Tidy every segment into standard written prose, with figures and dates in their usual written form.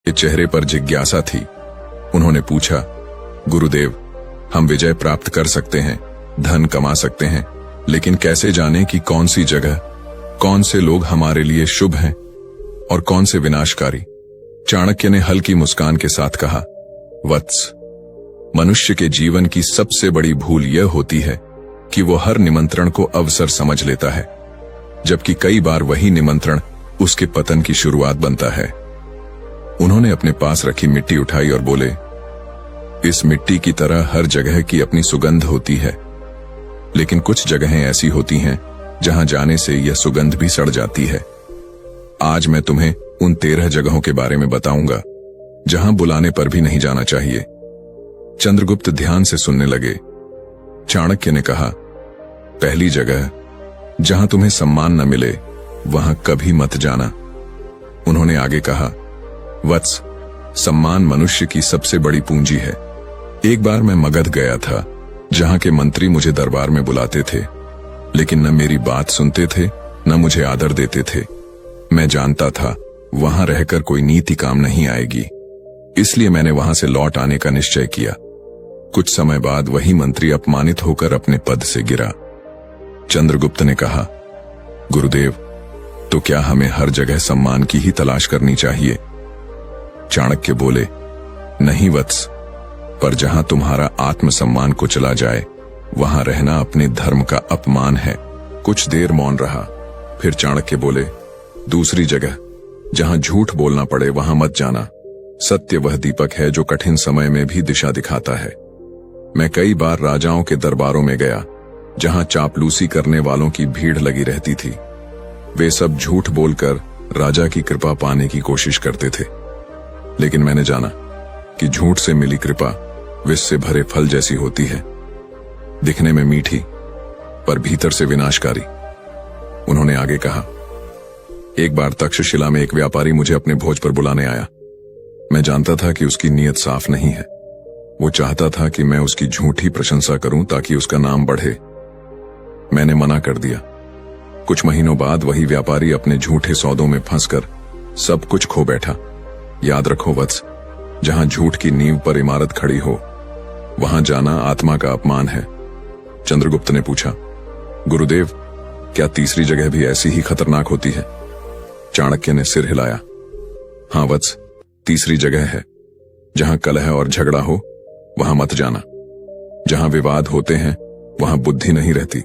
के चेहरे पर जिज्ञासा थी। उन्होंने पूछा, गुरुदेव, हम विजय प्राप्त कर सकते हैं, धन कमा सकते हैं, लेकिन कैसे जाने कि कौन सी जगह, कौन से लोग हमारे लिए शुभ हैं और कौन से विनाशकारी? चाणक्य ने हल्की मुस्कान के साथ कहा, वत्स, मनुष्य के जीवन की सबसे बड़ी भूल यह होती है कि वो हर निमंत्रण को अवसर समझ लेता है, जबकि कई बार वही निमंत्रण उसके पतन की शुरुआत बनता है। उन्होंने अपने पास रखी मिट्टी उठाई और बोले, इस मिट्टी की तरह हर जगह की अपनी सुगंध होती है, लेकिन कुछ जगहें ऐसी होती हैं जहां जाने से यह सुगंध भी सड़ जाती है। आज मैं तुम्हें उन 13 जगहों के बारे में बताऊंगा जहां बुलाने पर भी नहीं जाना चाहिए। चंद्रगुप्त ध्यान से सुनने लगे। चाणक्य ने कहा, पहली जगह, जहां तुम्हें सम्मान न मिले वहां कभी मत जाना। उन्होंने आगे कहा, वत्स, सम्मान मनुष्य की सबसे बड़ी पूंजी है। एक बार मैं मगध गया था, जहां के मंत्री मुझे दरबार में बुलाते थे, लेकिन न मेरी बात सुनते थे न मुझे आदर देते थे। मैं जानता था वहां रहकर कोई नीति काम नहीं आएगी, इसलिए मैंने वहां से लौट आने का निश्चय किया। कुछ समय बाद वही मंत्री अपमानित होकर अपने पद से गिरा। चंद्रगुप्त ने कहा, गुरुदेव, तो क्या हमें हर जगह सम्मान की ही तलाश करनी चाहिए? चाणक्य बोले, नहीं वत्स, पर जहां तुम्हारा आत्मसम्मान को चला जाए वहां रहना अपने धर्म का अपमान है। कुछ देर मौन रहा, फिर चाणक्य बोले, दूसरी जगह, जहां झूठ बोलना पड़े वहां मत जाना। सत्य वह दीपक है जो कठिन समय में भी दिशा दिखाता है। मैं कई बार राजाओं के दरबारों में गया, जहां चापलूसी करने वालों की भीड़ लगी रहती थी। वे सब झूठ बोलकर राजा की कृपा पाने की कोशिश करते थे, लेकिन मैंने जाना कि झूठ से मिली कृपा विष से भरे फल जैसी होती है, दिखने में मीठी पर भीतर से विनाशकारी। उन्होंने आगे कहा, एक बार तक्षशिला में एक व्यापारी मुझे अपने भोज पर बुलाने आया। मैं जानता था कि उसकी नीयत साफ नहीं है। वो चाहता था कि मैं उसकी झूठी प्रशंसा करूं ताकि उसका नाम बढ़े। मैंने मना कर दिया। कुछ महीनों बाद वही व्यापारी अपने झूठे सौदों में फंसकर सब कुछ खो बैठा। याद रखो वत्स, जहां झूठ की नींव पर इमारत खड़ी हो वहां जाना आत्मा का अपमान है। चंद्रगुप्त ने पूछा, गुरुदेव, क्या तीसरी जगह भी ऐसी ही खतरनाक होती है? चाणक्य ने सिर हिलाया। हां वत्स, तीसरी जगह है, जहां कलह और झगड़ा हो वहां मत जाना। जहां विवाद होते हैं वहां बुद्धि नहीं रहती।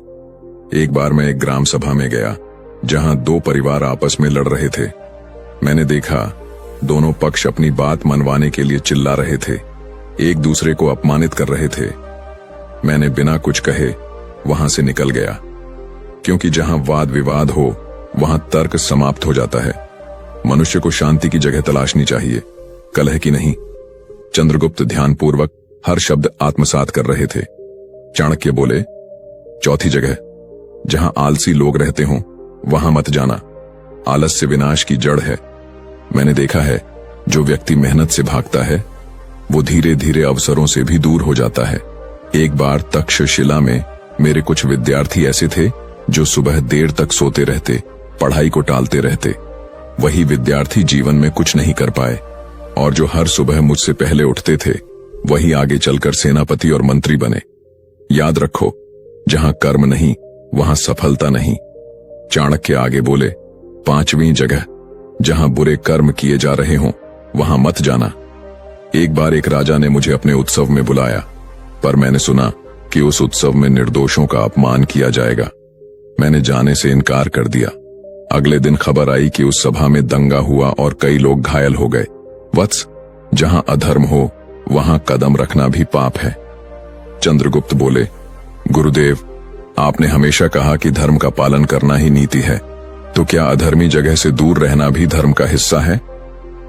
एक बार मैं एक ग्राम सभा में गया, जहां 2 परिवार आपस में लड़ रहे थे। मैंने देखा दोनों पक्ष अपनी बात मनवाने के लिए चिल्ला रहे थे, एक दूसरे को अपमानित कर रहे थे। मैंने बिना कुछ कहे वहां से निकल गया, क्योंकि जहां वाद विवाद हो वहां तर्क समाप्त हो जाता है। मनुष्य को शांति की जगह तलाशनी चाहिए, कलह की नहीं। चंद्रगुप्त ध्यानपूर्वक हर शब्द आत्मसात कर रहे थे। चाणक्य बोले, चौथी जगह, जहां आलसी लोग रहते हों वहां मत जाना। आलस्य विनाश की जड़ है। मैंने देखा है, जो व्यक्ति मेहनत से भागता है वो धीरे धीरे अवसरों से भी दूर हो जाता है। एक बार तक्षशिला में मेरे कुछ विद्यार्थी ऐसे थे जो सुबह देर तक सोते रहते, पढ़ाई को टालते रहते। वही विद्यार्थी जीवन में कुछ नहीं कर पाए, और जो हर सुबह मुझसे पहले उठते थे वही आगे चलकर सेनापति और मंत्री बने। याद रखो, जहां कर्म नहीं वहां सफलता नहीं। चाणक्य आगे बोले, 5वीं जगह, जहां बुरे कर्म किए जा रहे हों वहां मत जाना। एक बार एक राजा ने मुझे अपने उत्सव में बुलाया, पर मैंने सुना कि उस उत्सव में निर्दोषों का अपमान किया जाएगा। मैंने जाने से इनकार कर दिया। अगले दिन खबर आई कि उस सभा में दंगा हुआ और कई लोग घायल हो गए। वत्स, जहां अधर्म हो वहां कदम रखना भी पाप है। चंद्रगुप्त बोले, गुरुदेव, आपने हमेशा कहा कि धर्म का पालन करना ही नीति है, तो क्या अधर्मी जगह से दूर रहना भी धर्म का हिस्सा है?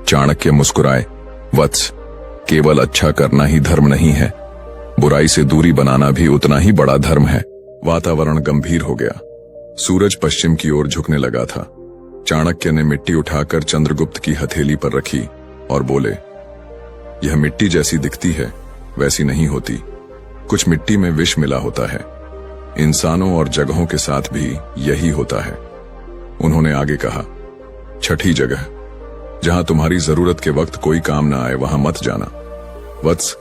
चाणक्य मुस्कुराए, वत्स, केवल अच्छा करना ही धर्म नहीं है, बुराई से दूरी बनाना भी उतना ही बड़ा धर्म है। वातावरण गंभीर हो गया। सूरज पश्चिम की ओर झुकने लगा था। चाणक्य ने मिट्टी उठाकर चंद्रगुप्त की हथेली पर रखी और बोले, यह मिट्टी जैसी दिखती है वैसी नहीं होती। कुछ मिट्टी में विष मिला होता है। इंसानों और जगहों के साथ भी यही होता है। उन्होंने आगे कहा, छठी जगह, जहां तुम्हारी जरूरत के वक्त कोई काम ना आए वहां मत जाना। वत्स,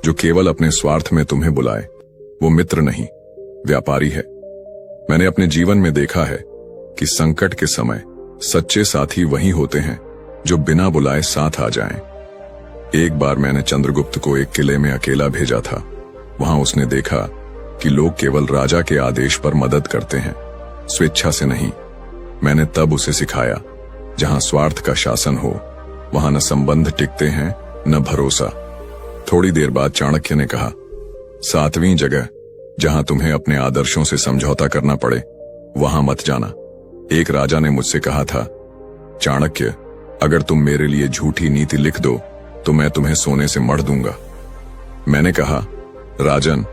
जो केवल अपने स्वार्थ में तुम्हें बुलाए वो मित्र नहीं, व्यापारी है। मैंने अपने जीवन में देखा है कि संकट के समय सच्चे साथी वही होते हैं जो बिना बुलाए साथ आ जाएं। एक बार मैंने चंद्रगुप्त को एक किले में अकेला भेजा था। वहां उसने देखा कि लोग केवल राजा के आदेश पर मदद करते हैं, स्वेच्छा से नहीं। मैंने तब उसे सिखाया, जहां स्वार्थ का शासन हो वहां न संबंध टिकते हैं न भरोसा। थोड़ी देर बाद चाणक्य ने कहा, 7वीं जगह जहां तुम्हें अपने आदर्शों से समझौता करना पड़े वहां मत जाना। एक राजा ने मुझसे कहा था, चाणक्य, अगर तुम मेरे लिए झूठी नीति लिख दो तो मैं तुम्हें सोने से मढ़ दूंगा। मैंने कहा, राजन,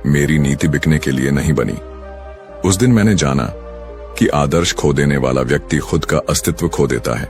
मेरी नीति बिकने के लिए नहीं बनी। उस दिन मैंने जाना कि आदर्श खो देने वाला व्यक्ति खुद का अस्तित्व खो देता है।